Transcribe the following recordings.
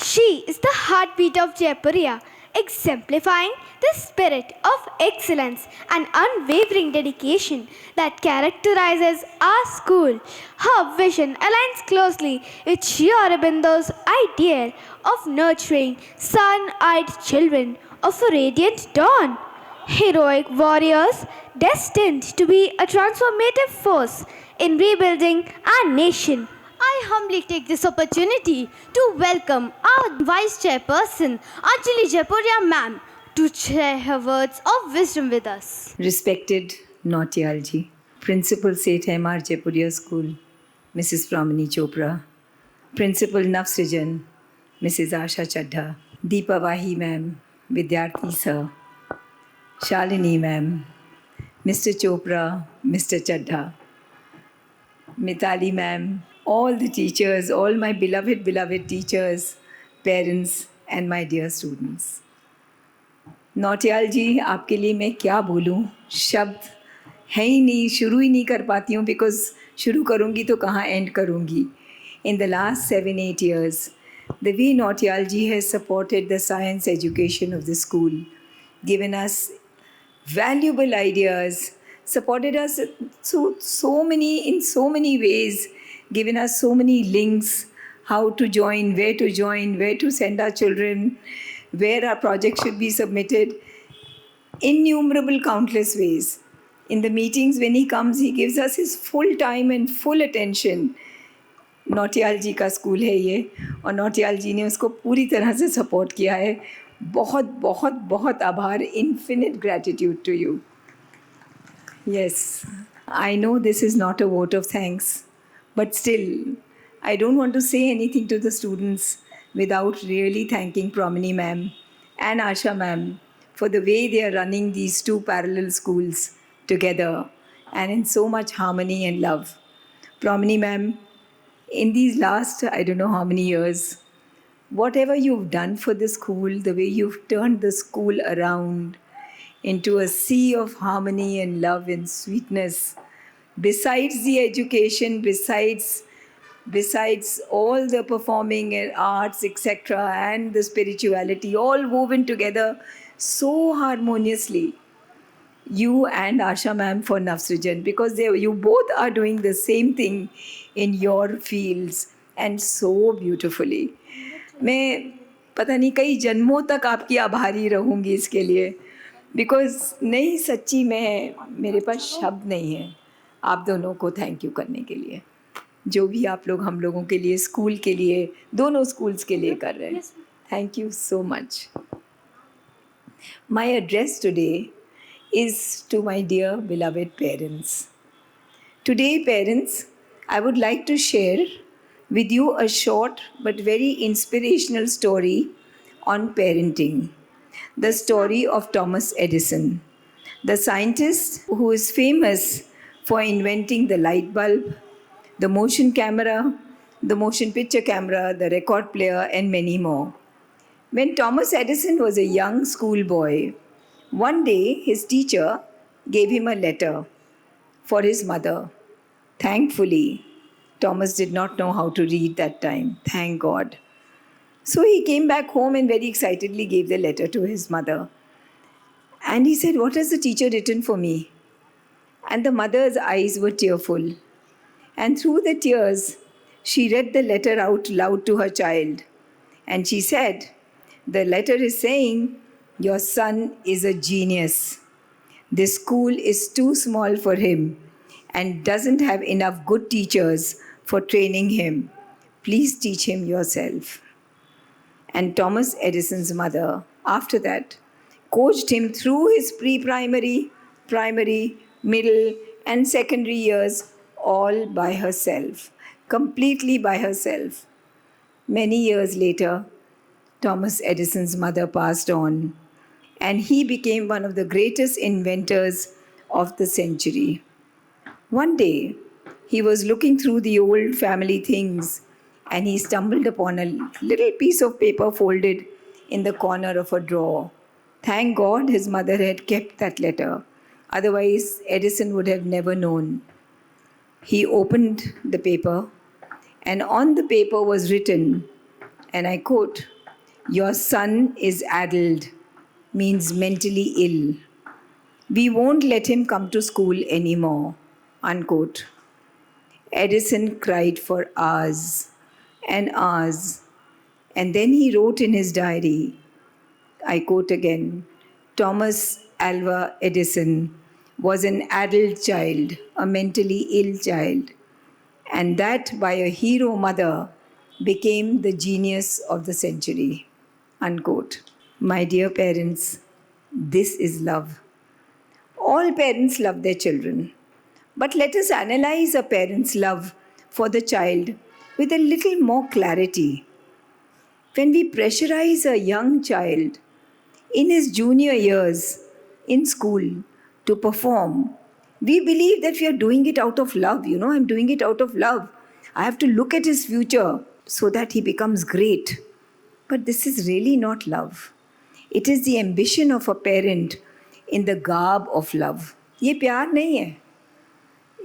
She is the heartbeat of Jaipuria, exemplifying the spirit of excellence and unwavering dedication that characterizes our school. Her vision aligns closely with Sri Aurobindo's ideal of nurturing sun-eyed children of a radiant dawn. Heroic warriors destined to be a transformative force in rebuilding our nation. I humbly take this opportunity to welcome our Vice Chairperson, Anjali Jaipuria ma'am, to share her words of wisdom with us. Respected Nautiyal Principal Seth M.R. Jaipuria School, Mrs. Pramini Chopra, Principal Navsrijan, Mrs. Asha Chadha, Deepa Vahi ma'am, Vidyarthi sir, Shalini ma'am, Mr. Chopra, Mr. Chadha, Mitali ma'am, all the teachers, all my beloved teachers, parents and my dear students. Nautiyal जी आपके लिए मैं क्या बोलूं, शब्द है ही नहीं, शुरू ही नहीं कर पाती हूँ बिकॉज शुरू करूँगी तो कहाँ एंड करूँगी. In the last 7-8 years, the way Nautiyal ji has supported the science education of the school, given us valuable ideas, supported us in so many ways, given us so many links, how to join, where to send our children, where our project should be submitted, innumerable countless ways. In the meetings when he comes, he gives us his full time and full attention. Nautiyal जी का school है ये और नौटियाल जी ने उसको पूरी तरह से support किया है. बहुत बहुत बहुत आभार, infinite gratitude to you. Yes, I know this is not a vote of thanks, but still, I don't want to say anything to the students without really thanking Pramini ma'am and Asha ma'am for the way they are running these two parallel schools together and in so much harmony and love. Pramini ma'am, in these last, I don't know how many years, whatever you've done for the school, the way you've turned the school around into a sea of harmony and love and sweetness, besides the education, besides all the performing and arts, etc., and the spirituality, all woven together so harmoniously. You and Asha ma'am for Navsrijan, because you both are doing the same thing in your fields and so beautifully. मैं पता नहीं कई जन्मों तक आपकी आभारी रहूँगी इसके लिए, बिकॉज नहीं, सच्ची में मेरे पास शब्द नहीं है आप दोनों को थैंक यू करने के लिए. जो भी आप लोग हम लोगों के लिए, स्कूल के लिए, दोनों स्कूल्स के लिए कर रहे हैं. Thank you so much. My address today is to my dear beloved parents. Today, parents, I would like to share with you a short but very inspirational story on parenting. The story of Thomas Edison, the scientist who is famous for inventing the light bulb, the motion camera, the motion picture camera, the record player, and many more. When Thomas Edison was a young schoolboy, one day his teacher gave him a letter for his mother. Thankfully, Thomas did not know how to read that time. Thank God. So he came back home and very excitedly gave the letter to his mother. And he said, "What has the teacher written for me?" And the mother's eyes were tearful. And through the tears, she read the letter out loud to her child. And she said, "The letter is saying, your son is a genius. This school is too small for him and doesn't have enough good teachers for training him. Please teach him yourself." And Thomas Edison's mother, after that, coached him through his pre-primary, primary, middle, and secondary years, all by herself, completely by herself. Many years later, Thomas Edison's mother passed on, and he became one of the greatest inventors of the century. One day, he was looking through the old family things, and he stumbled upon a little piece of paper folded in the corner of a drawer. Thank God his mother had kept that letter. Otherwise, Edison would have never known. He opened the paper, and on the paper was written, and I quote, Your son is addled, means mentally ill. We won't let him come to school anymore. Unquote. Edison cried for hours and hours, and then he wrote in his diary, I quote again, Thomas Alva Edison was an adult child, a mentally ill child, and that by a hero mother became the genius of the century. Unquote. My dear parents, this is love. All parents love their children. But let us analyze a parent's love for the child with a little more clarity. When we pressurize a young child in his junior years in school to perform, we believe that we are doing it out of love. I'm doing it out of love. I have to look at his future so that he becomes great. But this is really not love. It is the ambition of a parent in the garb of love. ये प्यार नहीं है.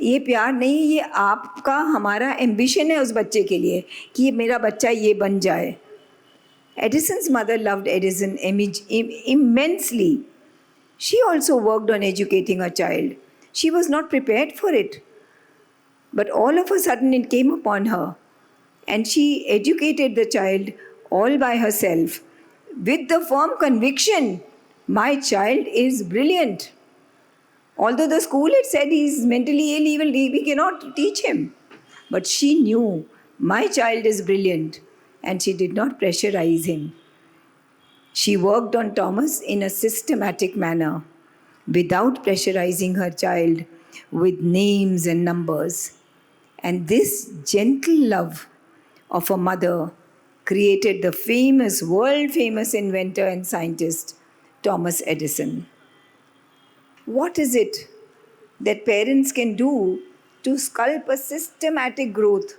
ये प्यार नहीं, ये आपका हमारा एम्बिशन है उस बच्चे के लिए कि ये मेरा बच्चा ये बन जाए. Edison's mother loved Edison immensely. She also worked on educating her child. She was not prepared for it. But all of a sudden it came upon her, and she educated the child all by herself with the firm conviction, my child is brilliant. Although the school had said he's mentally ill, we cannot teach him. But she knew my child is brilliant, and she did not pressurize him. She worked on Thomas in a systematic manner, without pressurizing her child with names and numbers. And this gentle love of a mother created the famous, world famous inventor and scientist, Thomas Edison. What is it that parents can do to sculpt a systematic growth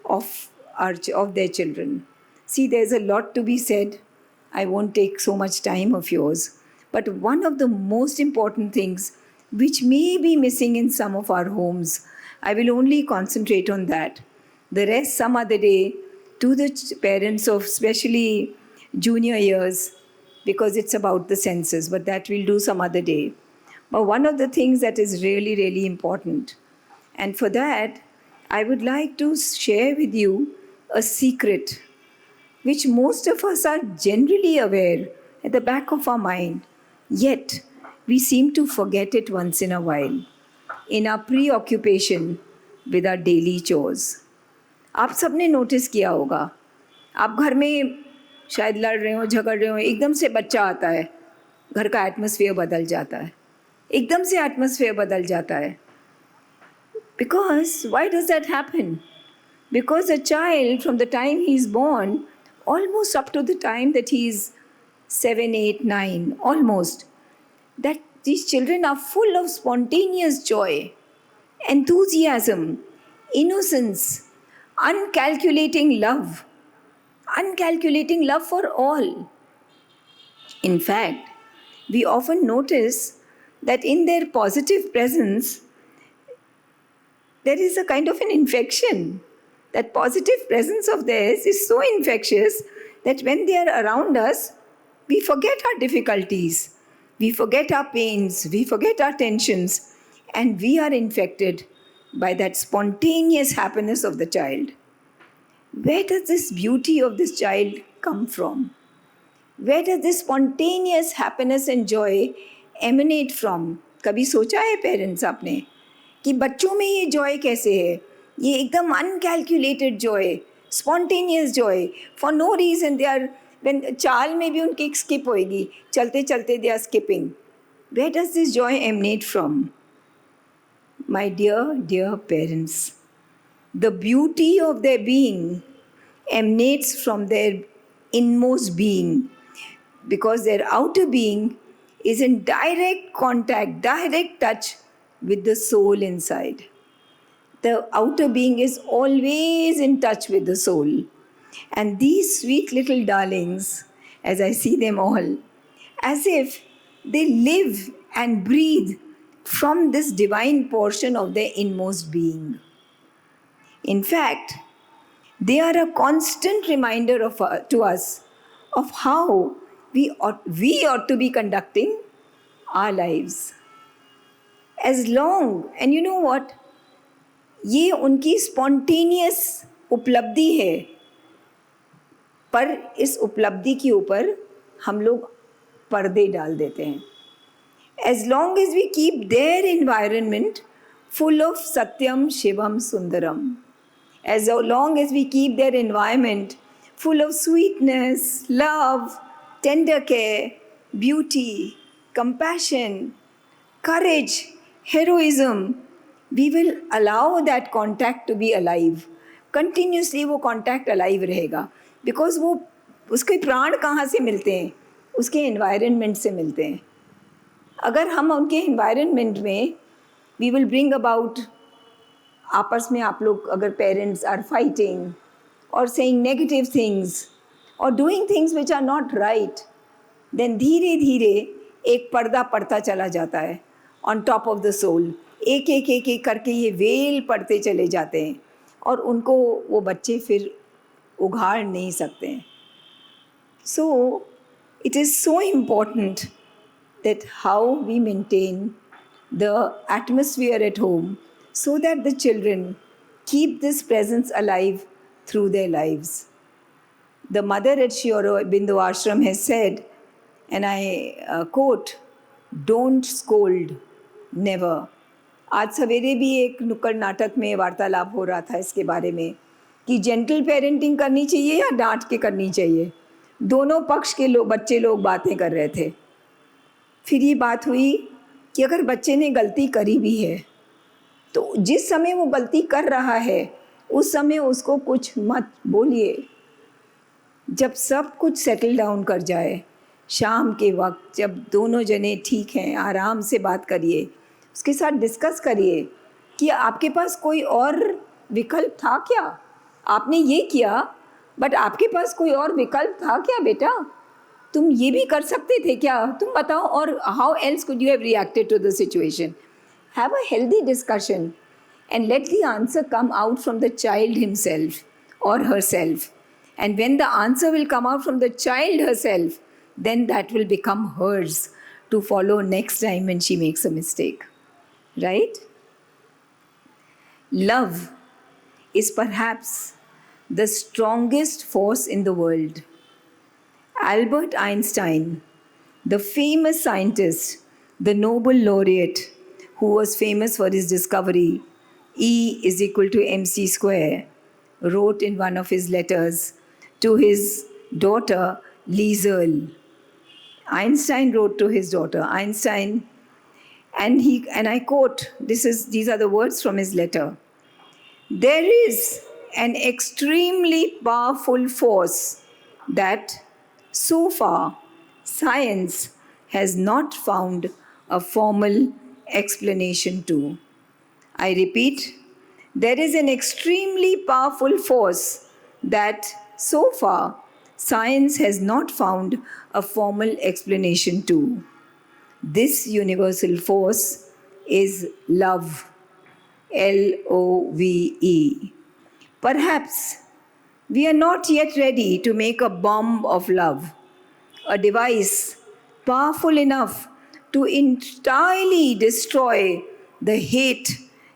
of their children? See, there's a lot to be said. I won't take so much time of yours. But one of the most important things which may be missing in some of our homes, I will only concentrate on that. The rest some other day to the parents of especially junior years, because it's about the senses, but that we'll do some other day. But one of the things that is really, really important, and for that, I would like to share with you a secret which most of us are generally aware at the back of our mind, yet we seem to forget it once in a while in our preoccupation with our daily chores. आप सबने notice किया होगा, आप घर में शायद लड़ रहे हो, झगड़ रहे हो, एकदम से बच्चा आता है, घर का एटमॉस्फेयर बदल जाता है, एकदम से एटमॉस्फेयर बदल जाता है. Because why does that happen? Because a child, from the time he is born, almost up to the time that he is 7, 8, 9, almost, that these children are full of spontaneous joy, enthusiasm, innocence, uncalculating love for all. In fact, we often notice that in their positive presence, there is a kind of an infection. That positive presence of theirs is so infectious that when they are around us, we forget our difficulties, we forget our pains, we forget our tensions, and we are infected by that spontaneous happiness of the child. Where does this beauty of this child come from? Where does this spontaneous happiness and joy emanate from? कभी सोचा है parents आपने कि बच्चों में ये Joy कैसे है? ये एकदम uncalculated joy, spontaneous joy, for no reason. They are, when चाल में भी उनकी स्किप होएगी, चलते चलते they are skipping. Where does this joy emanate from? My dear parents, the beauty of their being emanates from their inmost being, because their outer being is in direct contact, direct touch with the soul inside. The outer being is always in touch with the soul. And these sweet little darlings, as I see them all, as if they live and breathe from this divine portion of their inmost being. In fact, they are a constant reminder to us of how we ought to be conducting our lives. As long, and you know what, ये उनकी spontaneous उपलब्धि है, पर इस उपलब्धि के ऊपर हम लोग पर्दे डाल देते हैं. As long as we keep their environment full of Satyam, Shivam, Sundaram, as long as we keep their environment full of sweetness, love, tender care, beauty, compassion, courage, heroism, we will allow that contact to be alive. Continuously वो contact alive रहेगा, because वो उसके प्राण कहाँ से मिलते हैं? उसके environment से मिलते हैं. अगर हम उनके environment में we will bring about, आपस में आप लोग अगर parents are fighting or saying negative things or doing things which are not right, then धीरे धीरे एक पर्दा पड़ता चला जाता है on top of the soul. एक एक एक एक करके ये वेल पड़ते चले जाते हैं और उनको वो बच्चे फिर उघाड़ नहीं सकते हैं. So it is so important that how we maintain the atmosphere at home so that the children keep this presence alive through their lives. The mother at Sri Aurobindo Ashram has said, and I quote, "Don't scold, never." आज सवेरे भी एक नुक्कड़ नाटक में वार्तालाप हो रहा था इसके बारे में कि जेंटल पेरेंटिंग करनी चाहिए या डांट के करनी चाहिए. दोनों पक्ष के लोग, बच्चे लोग बातें कर रहे थे. फिर ये बात हुई कि अगर बच्चे ने गलती करी भी है तो जिस समय वो गलती कर रहा है उस समय उसको कुछ मत बोलिए. जब सब कुछ सेटल डाउन कर जाए, शाम के वक्त जब दोनों जने ठीक हैं, आराम से बात करिए, उसके साथ डिस्कस करिए कि आपके पास कोई और विकल्प था क्या. आपने ये किया, बट आपके पास कोई और विकल्प था क्या बेटा? तुम ये भी कर सकते थे क्या? तुम बताओ. और how else could you have reacted to the situation? Have a healthy discussion and let the answer come out from the child himself or herself. And when the answer will come out from the child herself, then that will become hers to follow next time when she makes a mistake. Right? Love is perhaps the strongest force in the world. Albert Einstein, the famous scientist, the Nobel laureate who was famous for his discovery E is equal to mc square, wrote in one of his letters to his daughter Liesl. Einstein wrote to his daughter, and I quote, these are the words from his letter. There is an extremely powerful force that so far science has not found a formal explanation to. I repeat, there is an extremely powerful force that so far science has not found a formal explanation to. This universal force is love. Love. Perhaps we are not yet ready to make a bomb of love, a device powerful enough to entirely destroy the hate,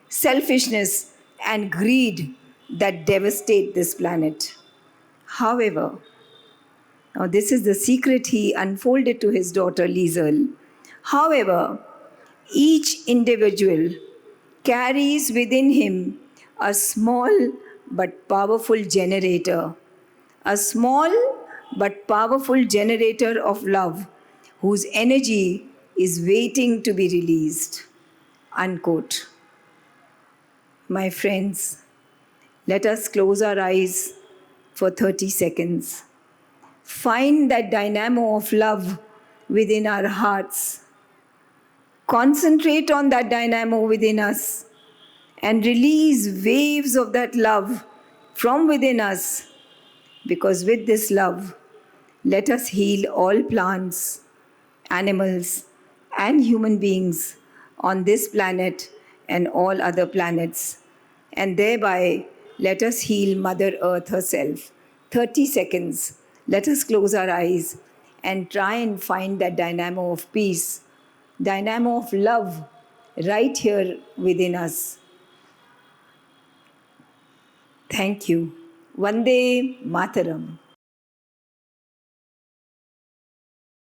selfishness, and greed that devastate this planet. However, now this is the secret he unfolded to his daughter Liesl. However, each individual carries within him a small but powerful generator, a small but powerful generator of love whose energy is waiting to be released. Unquote. My friends, let us close our eyes for 30 seconds. Find that dynamo of love within our hearts. Concentrate on that dynamo within us and release waves of that love from within us, because with this love, let us heal all plants, animals, and human beings on this planet and all other planets. And thereby, let us heal Mother Earth herself. 30 seconds. Let us close our eyes and try and find that dynamo of peace, dynamo of love right here within us. Thank you. Vande Mataram.